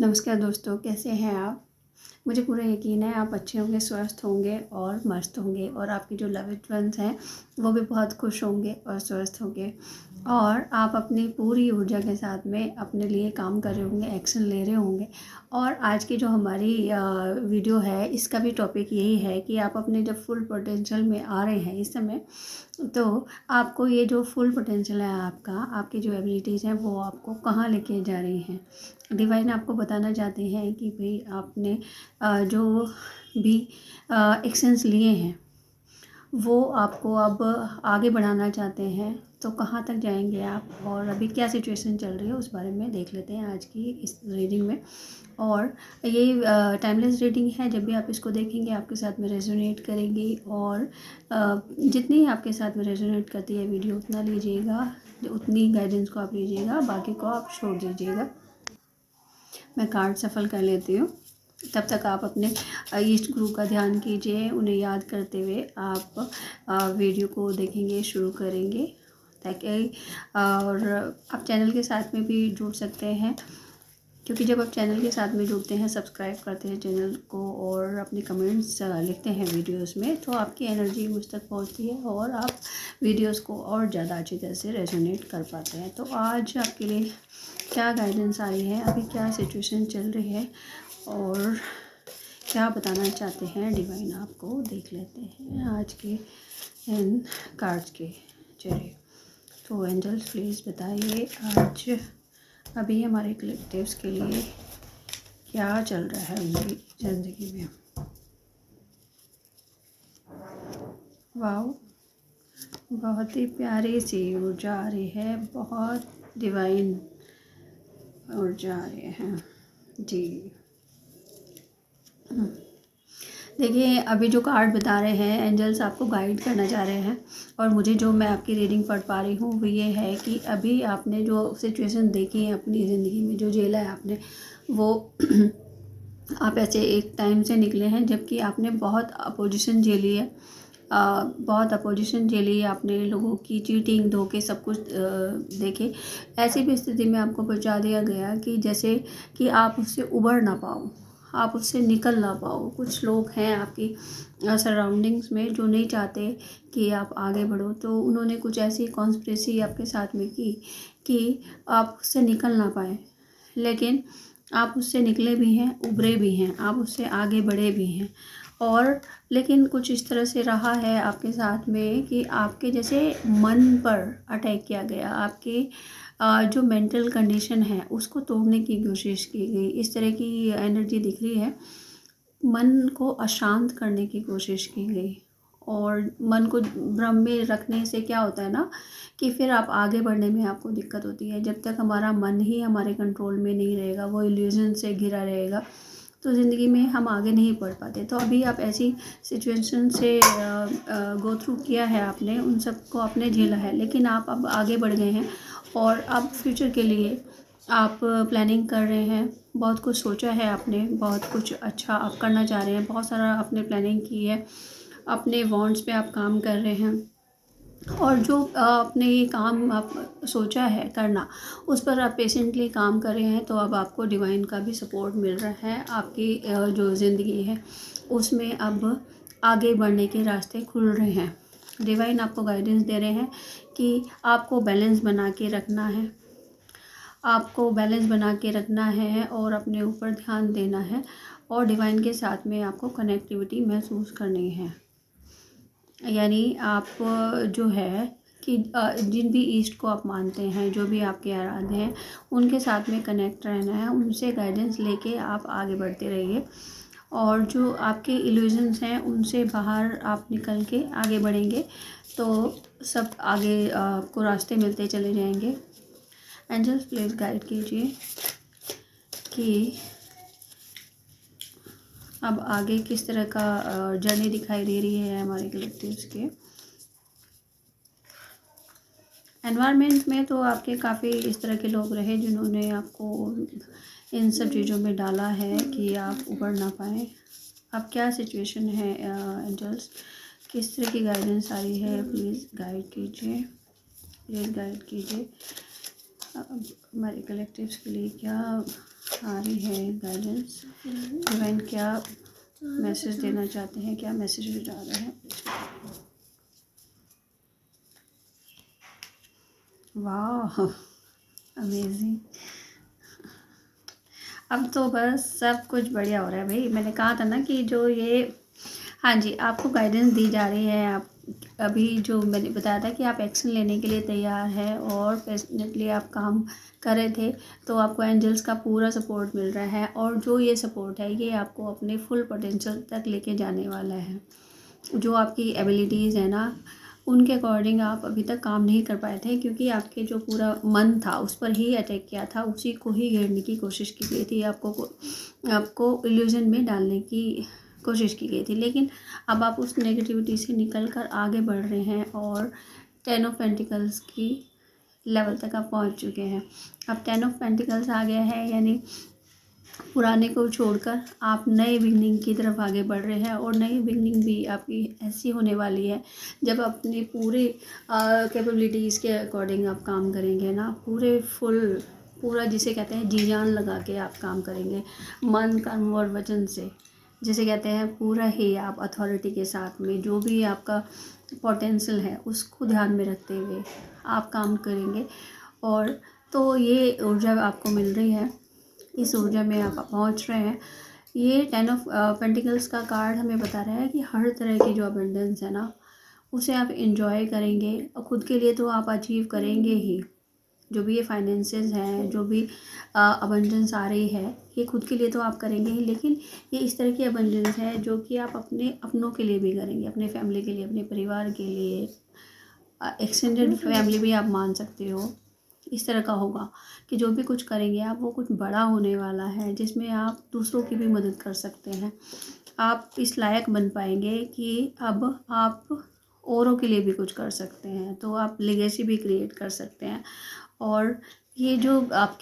नमस्कार दोस्तों, कैसे हैं आप? मुझे पूरा यकीन है आप अच्छे होंगे, स्वस्थ होंगे और मस्त होंगे और आपके जो लव्ड वंस हैं वो भी बहुत खुश होंगे और स्वस्थ होंगे और आप अपनी पूरी ऊर्जा के साथ में अपने लिए काम कर रहे होंगे, एक्शन ले रहे होंगे। और आज की जो हमारी वीडियो है, इसका भी टॉपिक यही है कि आप अपने जब फुल पोटेंशियल में आ रहे हैं इस समय, तो आपको ये जो फुल पोटेंशियल है आपका, आपकी जो एबिलिटीज़ हैं वो आपको कहाँ लेके जा रही हैं। डिवाइन आपको बताना चाहते हैं कि भाई आपने जो भी एक्शंस लिए हैं वो आपको अब आगे बढ़ाना चाहते हैं, तो कहाँ तक जाएंगे आप और अभी क्या सिचुएशन चल रही है उस बारे में देख लेते हैं आज की इस रीडिंग में। और ये टाइमलेस रीडिंग है, जब भी आप इसको देखेंगे आपके साथ में रेजोनेट करेगी और जितनी आपके साथ में रेजोनेट करती है वीडियो उतना लीजिएगा, उतनी गाइडेंस को आप लीजिएगा, बाकी को आप छोड़ दीजिएगा। मैं कार्ड सफल कर लेती हूँ, तब तक आप अपने ईष्ट गुरु का ध्यान कीजिए, उन्हें याद करते हुए आप वीडियो को देखेंगे, शुरू करेंगे ताकि और आप चैनल के साथ में भी जुड़ सकते हैं, क्योंकि जब आप चैनल के साथ में जुड़ते हैं, सब्सक्राइब करते हैं चैनल को और अपने कमेंट्स लिखते हैं वीडियोस में, तो आपकी एनर्जी मुझ तक पहुंचती है और आप वीडियोस को और ज़्यादा अच्छी तरह से रेजोनेट कर पाते हैं। तो आज आपके लिए क्या गाइडेंस आई है, अभी क्या सिचुएशन चल रही है और क्या बताना चाहते हैं डिवाइन, आपको देख लेते हैं आज के इन कार्ड्स के जरिए। तो एंजल्स प्लीज़ बताइए आज अभी हमारे कलेक्टिव्स के लिए क्या चल रहा है उनकी ज़िंदगी में। वाओ, बहुत ही प्यारी सी ऊर्जा आ रही है, बहुत डिवाइन ऊर्जा आ रही है जी। देखिए, अभी जो कार्ड बता रहे हैं एंजल्स आपको गाइड करना चाह रहे हैं और मुझे जो मैं आपकी रीडिंग पढ़ पा रही हूँ वो ये है कि अभी आपने जो सिचुएशन देखी है अपनी ज़िंदगी में, जो झेला है आपने, वो आप ऐसे एक टाइम से निकले हैं जबकि आपने बहुत अपोजिशन झेली है, बहुत अपोजिशन झेली है आपने, लोगों की चीटिंग, धोखे, सब कुछ देखे। ऐसी भी स्थिति में आपको पहुंचा दिया गया कि जैसे कि आप उससे उबर ना पाओ, आप उससे निकल ना पाओ। कुछ लोग हैं आपकी सराउंडिंग्स में जो नहीं चाहते कि आप आगे बढ़ो, तो उन्होंने कुछ ऐसी कॉन्स्पिरेसी आपके साथ में की कि आप उससे निकल ना पाए, लेकिन आप उससे निकले भी हैं, उभरे भी हैं, आप उससे आगे बढ़े भी हैं। और लेकिन कुछ इस तरह से रहा है आपके साथ में कि आपके जैसे मन पर अटैक किया गया, आपके जो मेंटल कंडीशन है उसको तोड़ने की कोशिश की गई, इस तरह की एनर्जी दिख रही है। मन को अशांत करने की कोशिश की गई और मन को भ्रम में रखने से क्या होता है ना कि फिर आप आगे बढ़ने में आपको दिक्कत होती है। जब तक हमारा मन ही हमारे कंट्रोल में नहीं रहेगा, वो इल्यूजन से घिरा रहेगा, तो ज़िंदगी में हम आगे नहीं बढ़ पाते। तो अभी आप ऐसी सिचुएशन से गो थ्रू किया है आपने, उन सब को आपने झेला है, लेकिन आप अब आगे बढ़ गए हैं और अब फ्यूचर के लिए आप प्लानिंग कर रहे हैं। बहुत कुछ सोचा है आपने, बहुत कुछ अच्छा आप करना चाह रहे हैं, बहुत सारा आपने प्लानिंग की है, अपने वांट्स पे आप काम कर रहे हैं और जो आपने ये काम आप सोचा है करना, उस पर आप पेशेंटली काम कर रहे हैं। तो अब आपको डिवाइन का भी सपोर्ट मिल रहा है, आपकी जो ज़िंदगी है उसमें अब आगे बढ़ने के रास्ते खुल रहे हैं। डिवाइन आपको गाइडेंस दे रहे हैं कि आपको बैलेंस बना के रखना है, आपको बैलेंस बना के रखना है और अपने ऊपर ध्यान देना है और डिवाइन के साथ में आपको कनेक्टिविटी महसूस करनी है। यानी आप जो है कि जिन भी ईस्ट को आप मानते हैं, जो भी आपके आराध्य हैं, उनके साथ में कनेक्ट रहना है, उनसे गाइडेंस लेके आप आगे बढ़ते रहिए और जो आपके इल्यूजन्स हैं उनसे बाहर आप निकल के आगे बढ़ेंगे तो सब आगे आपको रास्ते मिलते चले जाएंगे। एंजल्स प्लीज़ गाइड कीजिए कि अब आगे किस तरह का जर्नी दिखाई दे रही है हमारे कलेक्टिव्स के एनवायरनमेंट में। तो आपके काफ़ी इस तरह के लोग रहे जिन्होंने आपको इन सब चीज़ों में डाला है कि आप उबर ना पाएँ। अब क्या सिचुएशन है एंजल्स, किस तरह की गाइडेंस आ रही है, प्लीज़ गाइड कीजिए, प्लीज़ गाइड कीजिए। हमारे कलेक्टिव्स के लिए क्या आ रही है गाइडेंस। डिवाइन क्या मैसेज देना चाहते हैं, क्या मैसेज आ रहे हैं। वाह, अमेजिंग। अब तो बस सब कुछ बढ़िया हो रहा है भाई। मैंने कहा था ना कि जो ये, हाँ जी, आपको गाइडेंस दी जा रही है। आप अभी जो मैंने बताया था कि आप एक्शन लेने के लिए तैयार हैं और पैशनेटली आप काम कर रहे थे, तो आपको एंजल्स का पूरा सपोर्ट मिल रहा है। और जो ये सपोर्ट है ये आपको अपने फुल पोटेंशियल तक लेके जाने वाला है। जो आपकी एबिलिटीज़ है ना, उनके अकॉर्डिंग आप अभी तक काम नहीं कर पाए थे, क्योंकि आपके जो पूरा मन था उस पर ही अटैक किया था, उसी को ही घेरने की कोशिश की गई थी, आपको इल्यूजन में डालने की कोशिश की गई थी। लेकिन अब आप उस नेगेटिविटी से निकल कर आगे बढ़ रहे हैं और 10 ऑफ पेंटिकल्स की लेवल तक आप पहुंच चुके हैं। अब 10 ऑफ पेंटिकल्स आ गया है, यानी पुराने को छोड़कर आप नए बिगनिंग की तरफ आगे बढ़ रहे हैं। और नई बिगनिंग भी आपकी ऐसी होने वाली है जब अपने पूरे कैपेबिलिटीज़ के अकॉर्डिंग आप काम करेंगे ना, पूरा जिसे कहते हैं जी जान लगा के आप काम करेंगे, मन कर्म और वचन से, जिसे कहते हैं पूरा ही आप अथॉरिटी के साथ में जो भी आपका पोटेंशियल है उसको ध्यान में रखते हुए आप काम करेंगे। और तो ये ऊर्जा आपको मिल रही है, इस ऊर्जा में आप पहुंच रहे हैं। ये 10 ऑफ पेंटिकल्स का कार्ड हमें बता रहा है कि हर तरह की जो अबंडेंस है ना, उसे आप इंजॉय करेंगे और ख़ुद के लिए तो आप अचीव करेंगे ही। जो भी ये फाइनेंसेस हैं, जो भी अबंडेंस आ रही है, ये खुद के लिए तो आप करेंगे ही, लेकिन ये इस तरह की अबंडेंस है जो कि आप अपने अपनों के लिए भी करेंगे, अपने फैमिली के लिए, अपने परिवार के लिए, एक्सटेंडेड फैमिली भी आप मान सकते हो। इस तरह का होगा कि जो भी कुछ करेंगे आप, वो कुछ बड़ा होने वाला है जिसमें आप दूसरों की भी मदद कर सकते हैं। आप इस लायक बन पाएंगे कि अब आप औरों के लिए भी कुछ कर सकते हैं, तो आप लेगेसी भी क्रिएट कर सकते हैं। और ये जो आप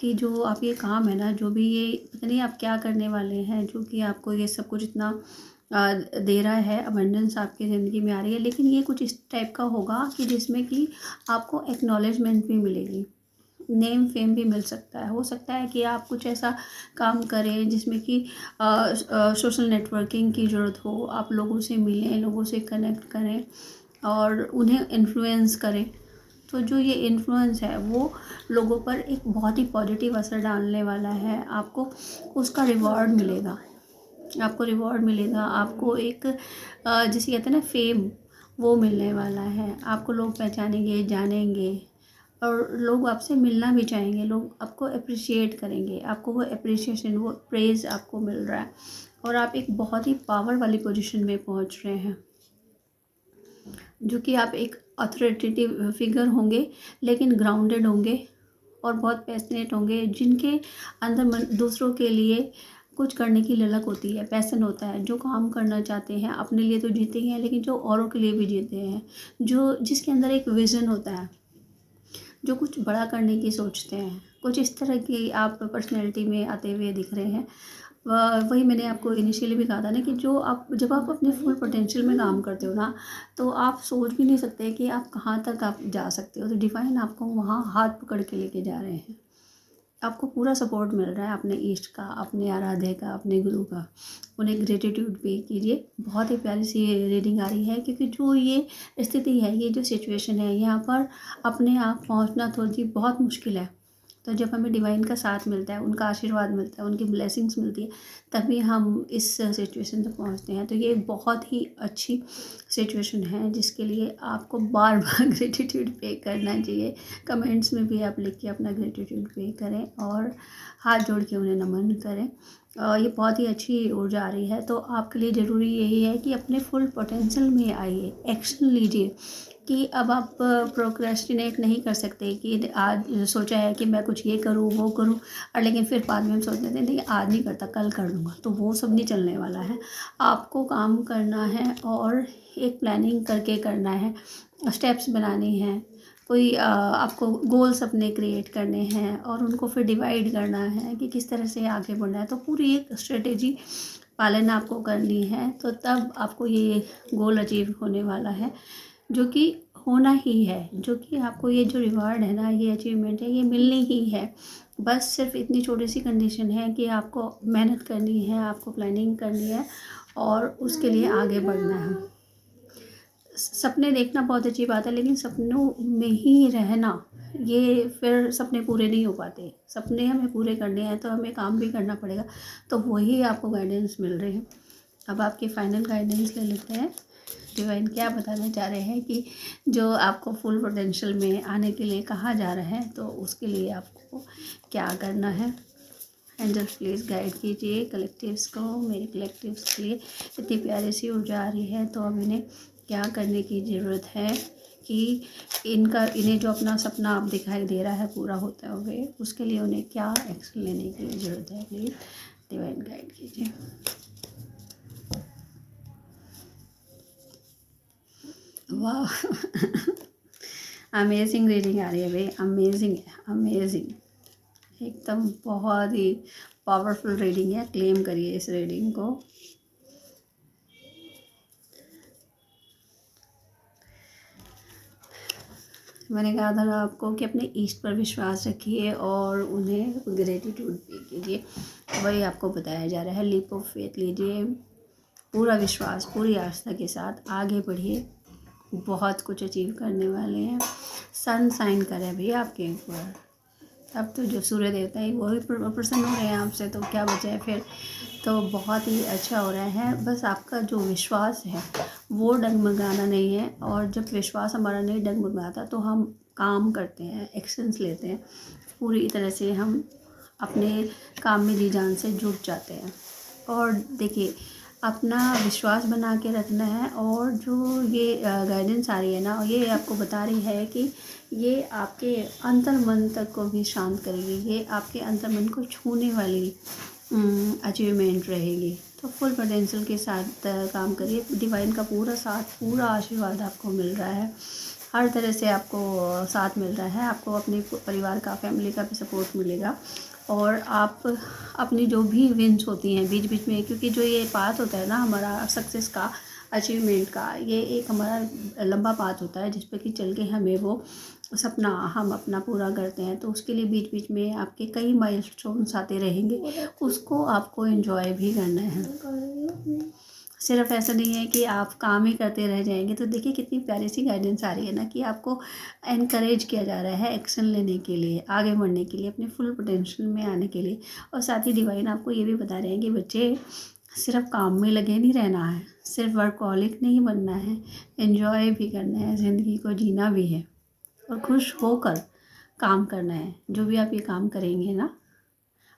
ये काम है ना, जो भी ये पता नहीं आप क्या करने वाले हैं, जो कि आपको ये सब कुछ इतना दे रहा है, अबंडेंस आपकी ज़िंदगी में आ रही है, लेकिन ये कुछ इस टाइप का होगा कि जिसमें कि आपको एक्नॉलेजमेंट भी मिलेगी, नेम फेम भी मिल सकता है। हो सकता है कि आप कुछ ऐसा काम करें जिसमें कि सोशल नेटवर्किंग की ज़रूरत हो, आप लोगों से मिलें, लोगों से कनेक्ट करें और उन्हें इन्फ्लुएंस करें। तो जो ये इन्फ्लुएंस है वो लोगों पर एक बहुत ही पॉजिटिव असर डालने वाला है। आपको उसका रिवॉर्ड मिलेगा, आपको एक जिसे कहते हैं ना फेम, वो मिलने वाला है। आपको लोग पहचानेंगे, जानेंगे और लोग आपसे मिलना भी चाहेंगे, लोग आपको अप्रिशिएट करेंगे, आपको वो अप्रिसिएशन, वो प्रेज़ आपको मिल रहा है और आप एक बहुत ही पावर वाली पोजीशन में पहुंच रहे हैं, जो कि आप एक अथॉरिटेटिव फिगर होंगे, लेकिन ग्राउंडेड होंगे और बहुत पैशनेट होंगे, जिनके अंदर दूसरों के लिए कुछ करने की ललक होती है, पैशन होता है, जो काम करना चाहते हैं, अपने लिए तो जीते ही हैं लेकिन जो औरों के लिए भी जीते हैं, जिसके अंदर एक विज़न होता है, जो कुछ बड़ा करने की सोचते हैं। कुछ इस तरह की आप पर्सनैलिटी में आते हुए दिख रहे हैं। वही मैंने आपको इनिशियली भी कहा था ना कि जब आप अपने फुल पोटेंशियल में काम करते हो ना, तो आप सोच भी नहीं सकते कि आप कहाँ तक आप जा सकते हो। तो डिवाइन आपको वहाँ हाथ पकड़ के लेके जा रहे हैं। आपको पूरा सपोर्ट मिल रहा है अपने इष्ट का, अपने आराध्य का, अपने गुरु का। उन्हें ग्रेटिट्यूड पे कीजिए। बहुत ही प्यारी सी रीडिंग आ रही है, क्योंकि जो ये स्थिति है, ये जो सिचुएशन है, यहाँ पर अपने आप पहुँचना थोड़ी बहुत मुश्किल है। तो जब हमें डिवाइन का साथ मिलता है, उनका आशीर्वाद मिलता है, उनकी ब्लेसिंग्स मिलती है, तभी हम इस सिचुएशन तक पहुंचते हैं। तो ये बहुत ही अच्छी सिचुएशन है जिसके लिए आपको बार बार ग्रेटिट्यूड पे करना चाहिए। कमेंट्स में भी आप लिख के अपना ग्रेटिट्यूड पे करें और हाथ जोड़ के उन्हें नमन करें। ये बहुत ही अच्छी ऊर्जा आ रही है। तो आपके लिए ज़रूरी यही है कि अपने फुल पोटेंशियल में आइए, एक्शन लीजिए। कि अब आप प्रोक्रेस्टिनेट नहीं कर सकते कि आज सोचा है कि मैं कुछ ये करूँ, वो करूँ, और लेकिन फिर बाद में हम सोच लेते हैं नहीं आज नहीं करता, कल कर लूँगा। तो वो सब नहीं चलने वाला है। आपको काम करना है और एक प्लानिंग करके करना है, स्टेप्स बनाने हैं, कोई आपको गोल्स अपने क्रिएट करने हैं और उनको फिर डिवाइड करना है कि किस तरह से आगे बढ़ना है। तो पूरी एक स्ट्रेटेजी पालन आपको करनी है, तो तब आपको ये गोल अचीव होने वाला है, जो कि होना ही है, जो कि आपको ये जो रिवार्ड है ना, ये अचीवमेंट है, ये मिलनी ही है। बस सिर्फ इतनी छोटी सी कंडीशन है कि आपको मेहनत करनी है, आपको प्लानिंग करनी है और उसके लिए आगे बढ़ना है। सपने देखना बहुत अच्छी बात है, लेकिन सपनों में ही रहना, ये फिर सपने पूरे नहीं हो पाते। सपने हमें पूरे करने हैं तो हमें काम भी करना पड़ेगा, तो वही आपको गाइडेंस मिल रही है। अब आपकी फ़ाइनल गाइडेंस ले लेते हैं। डिवाइन क्या बताना चाह रहे हैं कि जो आपको फुल पोटेंशियल में आने के लिए कहा जा रहा है, तो उसके लिए आपको क्या करना है। एंजल्स प्लीज़ गाइड कीजिए कलेक्टिव्स को। मेरे कलेक्टिव्स के लिए इतनी प्यारी सी ऊर्जा आ रही है, तो अब इन्हें क्या करने की ज़रूरत है कि इन्हें जो अपना सपना आप दिखाई दे रहा है पूरा होते हुए, उसके लिए उन्हें क्या एक्शन लेने की ज़रूरत है। प्लीज़ डिवाइन गाइड कीजिए। वाह अमेजिंग रीडिंग आ रही है भाई, अमेजिंग है, अमेजिंग, एकदम बहुत ही पावरफुल रीडिंग है। क्लेम करिए इस रीडिंग को। मैंने कहा था आपको कि अपने ईष्ट पर विश्वास रखिए और उन्हें ग्रेटिट्यूड भी कीजिए, वही आपको बताया जा रहा है। लीप ऑफ फेथ लीजिए, पूरा विश्वास, पूरी आस्था के साथ आगे बढ़िए, बहुत कुछ अचीव करने वाले हैं। सन साइन करे भैया आपके ऊपर। अब तो जो सूर्य देवता है वो भी प्रसन्न हो रहे हैं आपसे, तो क्या बचा है फिर। तो बहुत ही अच्छा हो रहा है। बस आपका जो विश्वास है वो डगमगाना नहीं है, और जब विश्वास हमारा नहीं डगमगाता तो हम काम करते हैं, एक्शंस लेते हैं, पूरी तरह से हम अपने काम में जी जान से जुट जाते हैं। और देखिए, अपना विश्वास बना के रखना है। और जो ये गाइडेंस आ रही है ना, ये आपको बता रही है कि ये आपके अंतर मन तक को भी शांत करेगी, ये आपके अंतर मन को छूने वाली अचीवमेंट रहेगी। तो फुल पोटेंशियल के साथ काम करिए। डिवाइन का पूरा साथ, पूरा आशीर्वाद आपको मिल रहा है, हर तरह से आपको साथ मिल रहा है। आपको अपने परिवार का, फैमिली का भी सपोर्ट मिलेगा। और आप अपनी जो भी विन्स होती हैं बीच बीच में, क्योंकि जो ये पाथ होता है ना हमारा सक्सेस का, अचीवमेंट का, ये एक हमारा लंबा पाथ होता है जिस पे कि चल के हमें वो सपना हम अपना पूरा करते हैं। तो उसके लिए बीच बीच में आपके कई माइलस्टोन्स आते रहेंगे, उसको आपको एंजॉय भी करना है। सिर्फ ऐसा नहीं है कि आप काम ही करते रह जाएंगे। तो देखिए कितनी प्यारी सी गाइडेंस आ रही है ना, कि आपको एनकरेज किया जा रहा है एक्शन लेने के लिए, आगे बढ़ने के लिए, अपने फुल पोटेंशियल में आने के लिए। और साथ ही डिवाइन आपको ये भी बता रहे हैं कि बच्चे, सिर्फ काम में लगे नहीं रहना है, सिर्फ वर्कहॉलिक नहीं बनना है, एंजॉय भी करना है, ज़िंदगी को जीना भी है और खुश होकर काम करना है। जो भी आप ये काम करेंगे ना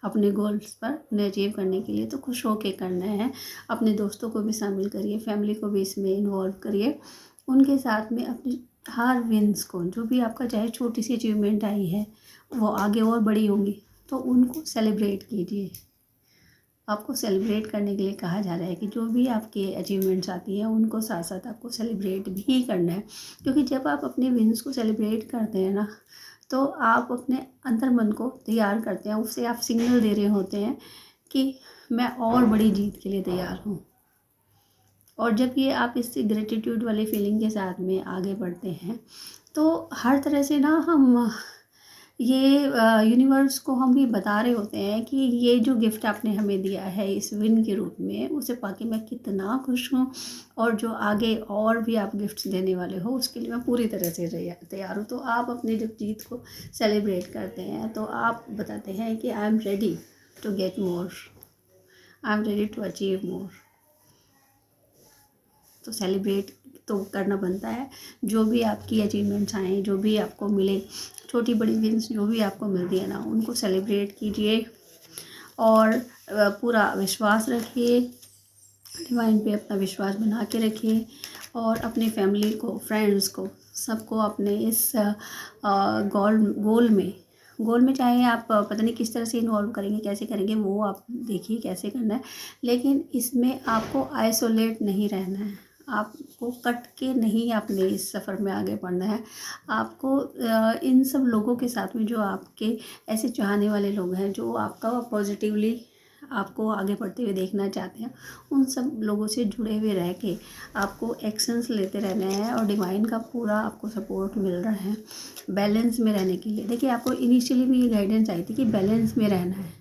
अपने गोल्स पर उन्हें अचीव करने के लिए, तो खुश होके करना है। अपने दोस्तों को भी शामिल करिए, फैमिली को भी इसमें इन्वॉल्व करिए, उनके साथ में अपनी हर विन्स को, जो भी आपका चाहे छोटी सी अचीवमेंट आई है वो आगे और बड़ी होंगी, तो उनको सेलिब्रेट कीजिए। आपको सेलिब्रेट करने के लिए कहा जा रहा है कि जो भी आपके अचीवमेंट्स आती हैं उनको साथ साथ आपको सेलिब्रेट भी करना है। क्योंकि जब आप अपने विन्स को सेलिब्रेट करते हैं ना, तो आप अपने अंतर मन को तैयार करते हैं, उससे आप सिग्नल दे रहे होते हैं कि मैं और बड़ी जीत के लिए तैयार हूँ। और जब ये आप इस ग्रेटिट्यूड वाली फीलिंग के साथ में आगे बढ़ते हैं, तो हर तरह से ना हम ये यूनिवर्स को हम ये बता रहे होते हैं कि ये जो गिफ्ट आपने हमें दिया है इस विन के रूप में, उसे पाके मैं कितना खुश हूँ। और जो आगे और भी आप गिफ्ट्स देने वाले हो उसके लिए मैं पूरी तरह से तैयार हूँ। तो आप अपनी जब जीत को सेलिब्रेट करते हैं तो आप बताते हैं कि I am ready to get more, I am ready to achieve more. तो सेलिब्रेट तो करना बनता है। जो भी आपकी अचीवमेंट्स आएँ, जो भी आपको मिले, छोटी बड़ी विन्स जो भी आपको मिलती है ना, उनको सेलिब्रेट कीजिए और पूरा विश्वास रखिए, डिवाइन पे अपना विश्वास बना के रखिए। और अपनी फैमिली को, फ्रेंड्स को, सबको अपने इस गोल में चाहे आप पता नहीं किस तरह से इन्वॉल्व करेंगे, कैसे करेंगे वो आप देखिए कैसे करना है। लेकिन इसमें आपको आइसोलेट नहीं रहना है, आपको कट के नहीं अपने इस सफ़र में आगे बढ़ना है। आपको इन सब लोगों के साथ में, जो आपके ऐसे चाहने वाले लोग हैं, जो आपका पॉजिटिवली आपको आगे बढ़ते हुए देखना चाहते हैं, उन सब लोगों से जुड़े हुए रह के आपको एक्शंस लेते रहने हैं और डिवाइन का पूरा आपको सपोर्ट मिल रहा है बैलेंस में रहने के लिए। देखिए, आपको इनिशियली भी ये गाइडेंस आई थी कि बैलेंस में रहना है,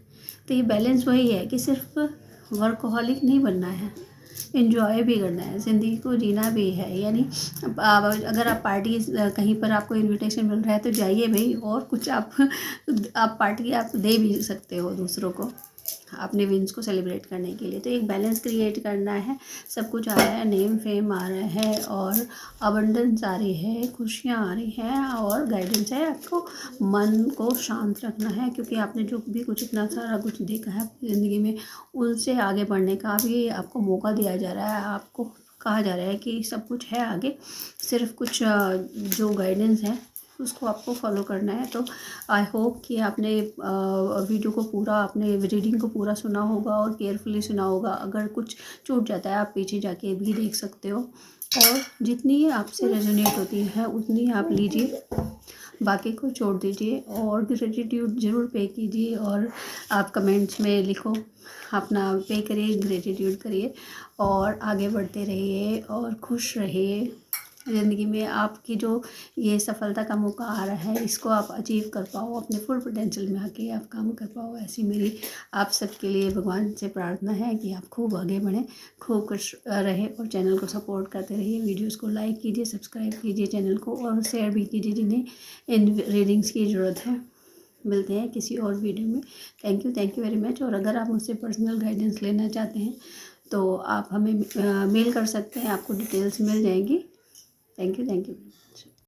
तो ये बैलेंस वही है कि सिर्फ वर्कहोलिक नहीं बनना है, इन्जॉय भी करना है, ज़िंदगी को जीना भी है। यानी अगर आप पार्टी कहीं पर आपको इनविटेशन मिल रहा है तो जाइए भाई, और कुछ आप पार्टी आप दे भी सकते हो दूसरों को अपने विन्स को सेलिब्रेट करने के लिए। तो एक बैलेंस क्रिएट करना है, सब कुछ आ रहा है, नेम फेम आ रहा है और अबंडेंस आ रही है, खुशियाँ आ रही हैं और गाइडेंस है। आपको मन को शांत रखना है, क्योंकि आपने जो भी कुछ इतना सारा कुछ देखा है अपनी ज़िंदगी में, उनसे आगे बढ़ने का भी आपको मौका दिया जा रहा है। आपको कहा जा रहा है कि सब कुछ है आगे, सिर्फ कुछ जो गाइडेंस है उसको आपको फॉलो करना है। तो आई होप कि आपने वीडियो को पूरा, आपने रीडिंग को पूरा सुना होगा और केयरफुली सुना होगा। अगर कुछ छूट जाता है आप पीछे जाके भी देख सकते हो, और जितनी आपसे रेजोनेट होती है उतनी आप लीजिए, बाकी को छोड़ दीजिए। और ग्रेटिट्यूड ज़रूर पे कीजिए, और आप कमेंट्स में लिखो, अपना पे करिए, ग्रेटिट्यूड करिए और आगे बढ़ते रहिए और खुश रहिए। ज़िंदगी में आपकी जो ये सफलता का मौका आ रहा है, इसको आप अचीव कर पाओ, अपने फुल पोटेंशियल में आके आप काम कर पाओ, ऐसी मेरी आप सबके लिए भगवान से प्रार्थना है कि आप खूब आगे बढ़ें, खूब खुश रहें और चैनल को सपोर्ट करते रहिए। वीडियोस को लाइक कीजिए, सब्सक्राइब कीजिए चैनल को और शेयर भी कीजिए जिन्हें इन रीडिंग्स की ज़रूरत है। मिलते हैं किसी और वीडियो में। Thank you very much. और अगर आप मुझसे पर्सनल गाइडेंस लेना चाहते हैं तो आप हमें मेल कर सकते हैं, आपको डिटेल्स मिल जाएंगी। Thank you.